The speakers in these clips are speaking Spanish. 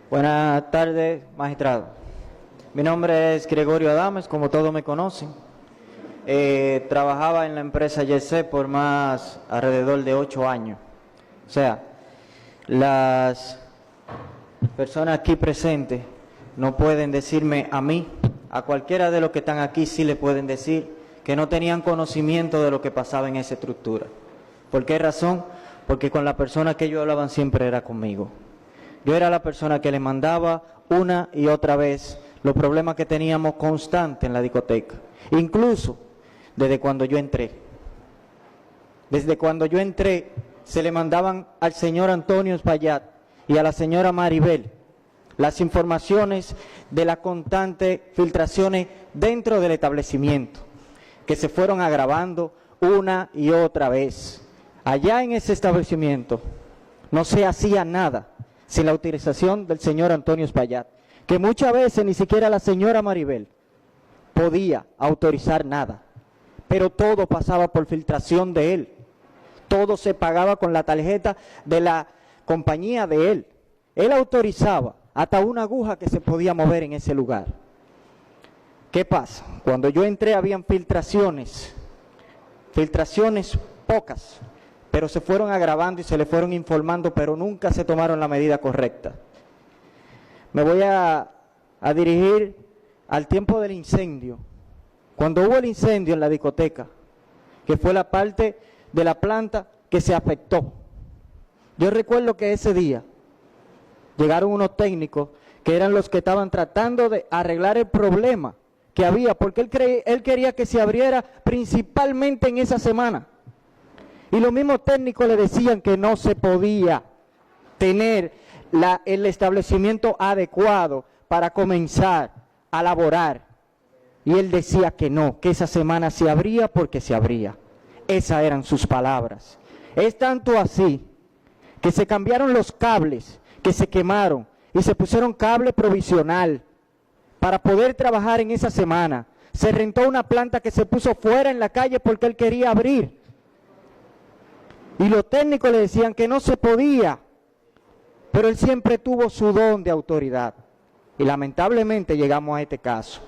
Buenas tardes, magistrado. Mi nombre es Gregorio Adames, como todos me conocen. Trabajaba en la empresa YC por alrededor de 8 años. O sea, las personas aquí presentes no pueden decirme a mí, a cualquiera de los que están aquí sí le pueden decir que no tenían conocimiento de lo que pasaba en esa estructura. ¿Por qué razón? Porque con la persona que ellos hablaban siempre era conmigo. Yo era la persona que le mandaba una y otra vez los problemas que teníamos constantes en la discoteca. Incluso desde cuando yo entré. Desde cuando yo entré se le mandaban al señor Antonio Espaillat y a la señora Maribel las informaciones de las constantes filtraciones dentro del establecimiento, que se fueron agravando una y otra vez. Allá en ese establecimiento no se hacía nada sin la autorización del señor Antonio Espaillat, que muchas veces ni siquiera la señora Maribel podía autorizar nada, pero todo pasaba por filtración de él. Todo se pagaba con la tarjeta de la compañía de él. Él autorizaba hasta una aguja que se podía mover en ese lugar. ¿Qué pasa? Cuando yo entré habían filtraciones pocas, pero se fueron agravando y se le fueron informando, pero nunca se tomaron la medida correcta. Me voy a dirigir al tiempo del incendio. Cuando hubo el incendio en la discoteca, que fue la parte de la planta que se afectó. Yo recuerdo que ese día llegaron unos técnicos que eran los que estaban tratando de arreglar el problema que había, porque él quería que se abriera principalmente en esa semana. Y los mismos técnicos le decían que no se podía tener el establecimiento adecuado para comenzar a laborar. Y él decía que no, que esa semana se abría porque se abría. Esas eran sus palabras. Es tanto así que se cambiaron los cables, que se quemaron y se pusieron cable provisional para poder trabajar en esa semana. Se rentó una planta que se puso fuera en la calle porque él quería abrir. Y los técnicos le decían que no se podía, pero él siempre tuvo su don de autoridad. Y lamentablemente llegamos a este caso.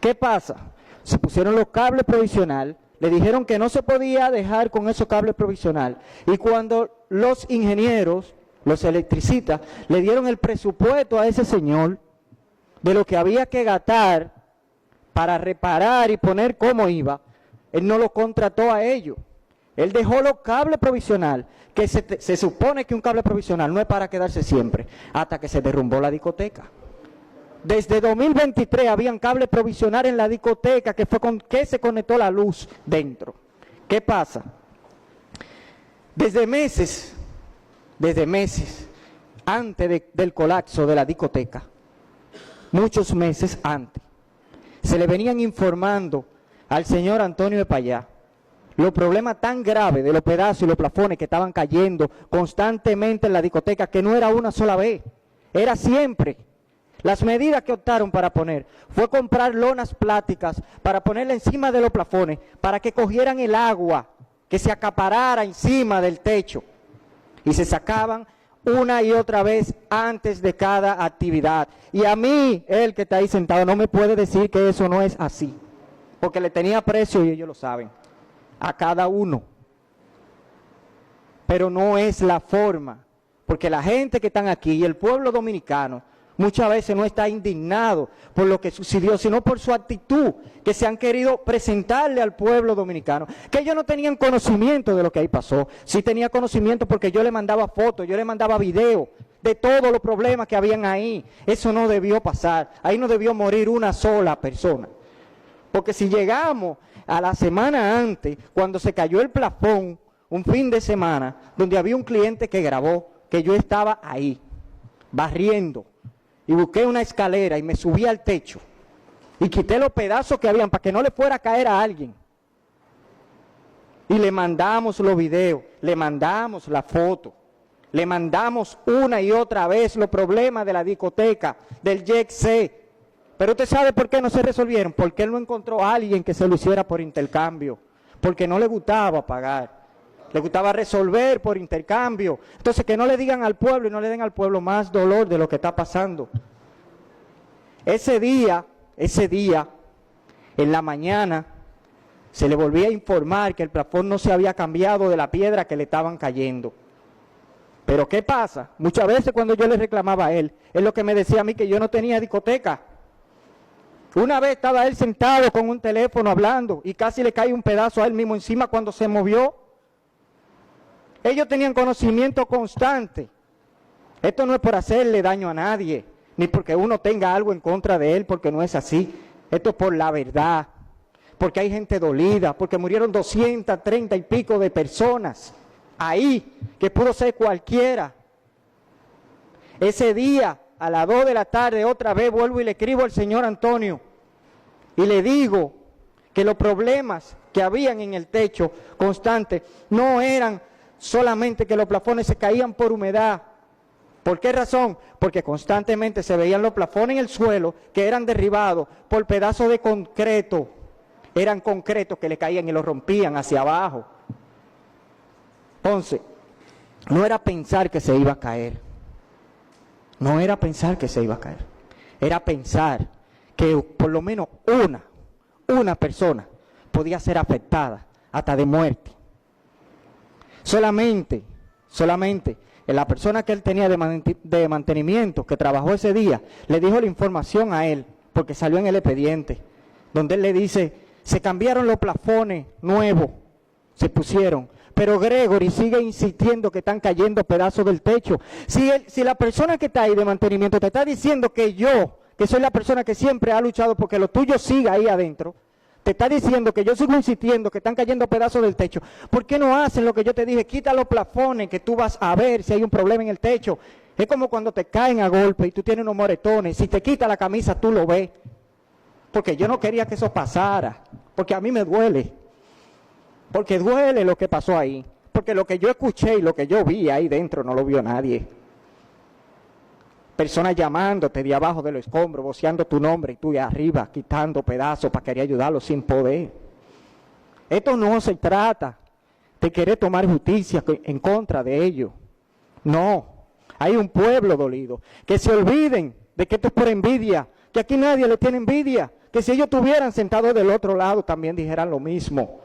¿Qué pasa? Se pusieron los cables provisional, le dijeron que no se podía dejar con esos cables provisional. Y cuando los ingenieros, los electricistas, le dieron el presupuesto a ese señor de lo que había que gastar para reparar y poner cómo iba, él no lo contrató a ellos. Él dejó los cables provisional, que se supone que un cable provisional no es para quedarse siempre, hasta que se derrumbó la discoteca. Desde 2023 habían cables provisionales en la discoteca, que fue con que se conectó la luz dentro. ¿Qué pasa? Desde meses, antes del colapso de la discoteca, muchos meses antes, se le venían informando al señor Antonio Espaillat los problemas tan graves de los pedazos y los plafones que estaban cayendo constantemente en la discoteca, que no era una sola vez, era siempre. Las medidas que optaron para poner fue comprar lonas plásticas para ponerla encima de los plafones, para que cogieran el agua, que se acaparara encima del techo. Y se sacaban una y otra vez antes de cada actividad. Y a mí, el que está ahí sentado, no me puede decir que eso no es así, porque le tenía precio y ellos lo saben, a cada uno. Pero no es la forma, porque la gente que están aquí y el pueblo dominicano muchas veces no está indignado por lo que sucedió, sino por su actitud, que se han querido presentarle al pueblo dominicano, que ellos no tenían conocimiento de lo que ahí pasó. Sí tenía conocimiento porque yo le mandaba fotos, yo le mandaba videos de todos los problemas que habían ahí. Eso no debió pasar, ahí no debió morir una sola persona. Porque si llegamos a la semana antes, cuando se cayó el plafón, un fin de semana, donde había un cliente que grabó que yo estaba ahí, barriendo, y busqué una escalera y me subí al techo, y quité los pedazos que habían para que no le fuera a caer a alguien. Y le mandamos los videos, le mandamos la foto, le mandamos una y otra vez los problemas de la discoteca, del YC. Pero usted sabe por qué no se resolvieron, porque él no encontró a alguien que se lo hiciera por intercambio, porque no le gustaba pagar. Le gustaba resolver por intercambio. Entonces, que no le digan al pueblo y no le den al pueblo más dolor de lo que está pasando. Ese día, en la mañana, se le volvía a informar que el plafón no se había cambiado de la piedra que le estaban cayendo. Pero ¿qué pasa? Muchas veces cuando yo le reclamaba a él, él lo que me decía a mí que yo no tenía discoteca. Una vez estaba él sentado con un teléfono hablando y casi le cae un pedazo a él mismo encima cuando se movió. Ellos tenían conocimiento constante. Esto no es por hacerle daño a nadie, ni porque uno tenga algo en contra de él, porque no es así. Esto es por la verdad, porque hay gente dolida, porque murieron 230 y pico de personas ahí, que pudo ser cualquiera. Ese día, a las 2 de la tarde, otra vez vuelvo y le escribo al señor Antonio y le digo que los problemas que habían en el techo constante no eran solamente que los plafones se caían por humedad. ¿Por qué razón? Porque constantemente se veían los plafones en el suelo que eran derribados por pedazos de concreto. Eran concretos que le caían y los rompían hacia abajo. Entonces, no era pensar que se iba a caer. No era pensar que se iba a caer. Era pensar que por lo menos una persona podía ser afectada hasta de muerte. Solamente la persona que él tenía de mantenimiento, que trabajó ese día, le dijo la información a él, porque salió en el expediente, donde él le dice, se cambiaron los plafones nuevos, se pusieron, pero Gregory sigue insistiendo que están cayendo pedazos del techo. Si la persona que está ahí de mantenimiento te está diciendo que yo, que soy la persona que siempre ha luchado porque lo tuyo siga ahí adentro, te está diciendo que yo sigo insistiendo que están cayendo pedazos del techo, ¿por qué no hacen lo que yo te dije? Quita los plafones que tú vas a ver si hay un problema en el techo. Es como cuando te caen a golpe y tú tienes unos moretones, si te quita la camisa tú lo ves. Porque yo no quería que eso pasara, porque a mí me duele. Porque duele lo que pasó ahí, porque lo que yo escuché y lo que yo vi ahí dentro no lo vio nadie. Personas llamándote de abajo de los escombros, voceando tu nombre y tú de arriba quitando pedazos para querer ayudarlos sin poder. Esto no se trata de querer tomar justicia en contra de ellos. No, hay un pueblo dolido. Que se olviden de que esto es por envidia, que aquí nadie le tiene envidia, que si ellos estuvieran sentados del otro lado también dijeran lo mismo.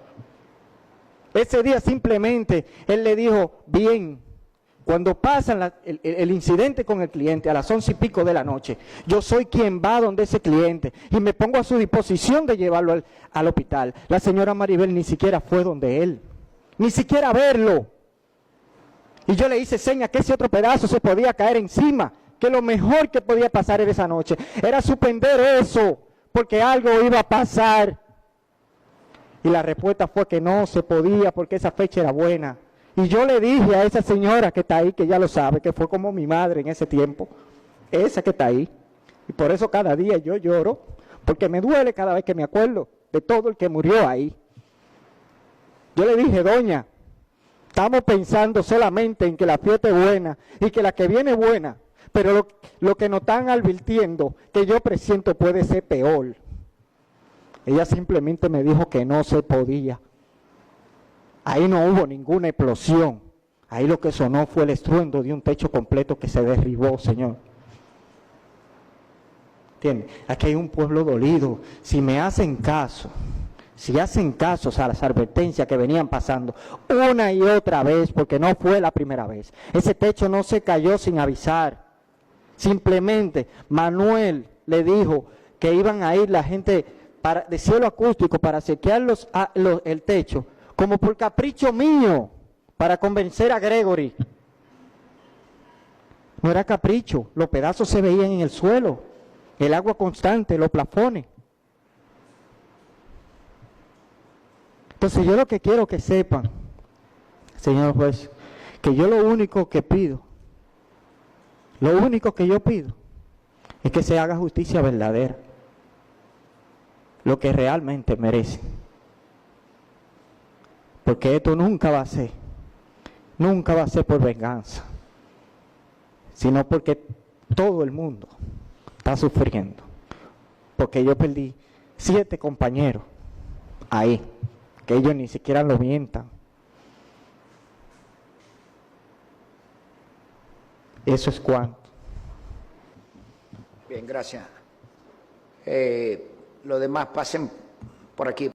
Ese día simplemente él le dijo, bien, cuando pasa el incidente con el cliente a las 11 y pico de la noche, yo soy quien va donde ese cliente y me pongo a su disposición de llevarlo al hospital. La señora Maribel ni siquiera fue donde él, ni siquiera a verlo. Y yo le hice señas que ese otro pedazo se podía caer encima, que lo mejor que podía pasar en esa noche era suspender eso, porque algo iba a pasar. Y la respuesta fue que no se podía porque esa fecha era buena. Y yo le dije a esa señora que está ahí, que ya lo sabe, que fue como mi madre en ese tiempo, esa que está ahí. Y por eso cada día yo lloro, porque me duele cada vez que me acuerdo de todo el que murió ahí. Yo le dije, doña, estamos pensando solamente en que la fiesta es buena y que la que viene es buena, pero lo que nos están advirtiendo, que yo presiento puede ser peor. Ella simplemente me dijo que no se podía. Ahí no hubo ninguna explosión. Ahí lo que sonó fue el estruendo de un techo completo que se derribó, Señor. ¿Entiendes? Aquí hay un pueblo dolido. Si me hacen caso, si hacen caso a las advertencias que venían pasando una y otra vez, porque no fue la primera vez. Ese techo no se cayó sin avisar. Simplemente Manuel le dijo que iban a ir la gente de cielo acústico para sequear el techo, como por capricho mío, para convencer a Gregory. No era capricho, los pedazos se veían en el suelo, el agua constante, los plafones. Entonces yo lo que quiero que sepan, señor juez, que yo lo único que pido, lo único que yo pido, es que se haga justicia verdadera, lo que realmente merece. Porque esto nunca va a ser por venganza, sino porque todo el mundo está sufriendo. Porque yo perdí 7 compañeros ahí, que ellos ni siquiera lo mientan. Eso es cuanto. Bien, gracias. Los demás pasen por aquí.